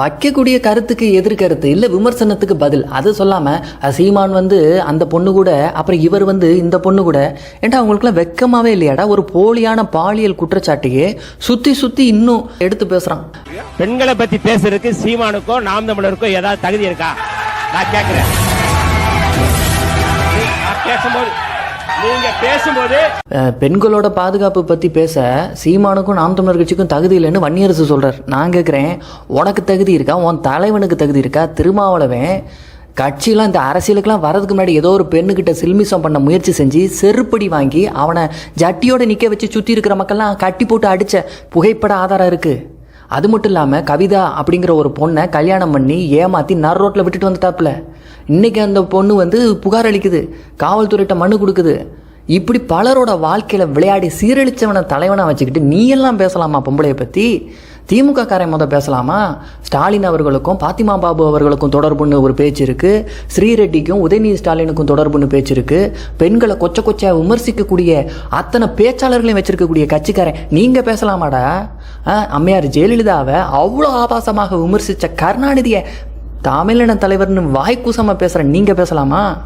வைக்கக்கூடிய கருத்துக்கு எதிர்கருத்து இல்லை விமர்சனத்துக்கு பதில் அது சொல்லாமல் சீமான் அந்த பொண்ணு கூட அப்புறம் இவர் இந்த பொண்ணு கூட ஏன்டா அவங்களுக்குலாம் வெக்கமாவே இல்லையாடா ஒரு போலியான பாலியல் குற்றச்சாட்டையே சுற்றி சுற்றி இன்னும் எடுத்து பேசுகிறான். பெண்களை பற்றி பேசுறதுக்கு சீமானுக்கோ நாம் தமிழருக்கோ ஏதாவது தகுதி இருக்கா? நான் கேட்குறேன். பேசும்போது பெண்களோட பாதுகாப்பு பற்றி பேச சீமானுக்கும் நாம் தமிழர் கட்சிக்கும் தகுதி இல்லைன்னு வன்னியரசு சொல்கிறார். நான் கேட்குறேன், உனக்கு தகுதி இருக்கா? உன் தலைவனுக்கு தகுதி இருக்கா? திருமாவளவன் கட்சியெலாம் இந்த அரசியலுக்கெல்லாம் வரதுக்கு முன்னாடி ஏதோ ஒரு பெண்ணுக்கிட்ட சில்மிசம் பண்ண முயற்சி செஞ்சு செருப்படி வாங்கி அவனை ஜட்டியோட நிற்க வச்சு சுற்றி இருக்கிற மக்கள்லாம் கட்டி போட்டு அடித்த புகைப்பட ஆதாரம் இருக்குது. அது மட்டும் இல்லாமல் கவிதா அப்படிங்கிற ஒரு பொண்ணை கல்யாணம் பண்ணி ஏமாற்றி நர் ரோட்டில் விட்டுட்டு வந்துட்டாப்புல. இன்றைக்கி அந்த பொண்ணு புகார் அளிக்குது, காவல்துறையிட்ட மனு கொடுக்குது. இப்படி பலரோட வாழ்க்கையில் விளையாடி சீரழிச்சவனை தலைவனாக வச்சுக்கிட்டு நீ எல்லாம் பேசலாமா? பொம்பளையை பற்றி திமுக காரன் பேசலாமா? ஸ்டாலின் அவர்களுக்கும் பாத்திமா பாபு அவர்களுக்கும் தொடர்புன்னு ஒரு பேச்சு இருக்குது. ஸ்ரீரெட்டிக்கும் உதயநிதி ஸ்டாலினுக்கும் தொடர்புன்னு பேச்சு இருக்குது. பெண்களை கொச்ச விமர்சிக்கக்கூடிய அத்தனை பேச்சாளர்களையும் வச்சிருக்கக்கூடிய கட்சிக்காரன் நீங்கள் பேசலாமாடா? அம்மையார் ஜெயலலிதாவை அவ்வளோ ஆபாசமாக விமர்சித்த கருணாநிதியை தமிழின தலைவர்னு வாய்க்கூசமாக பேசுகிற நீங்கள் பேசலாமா?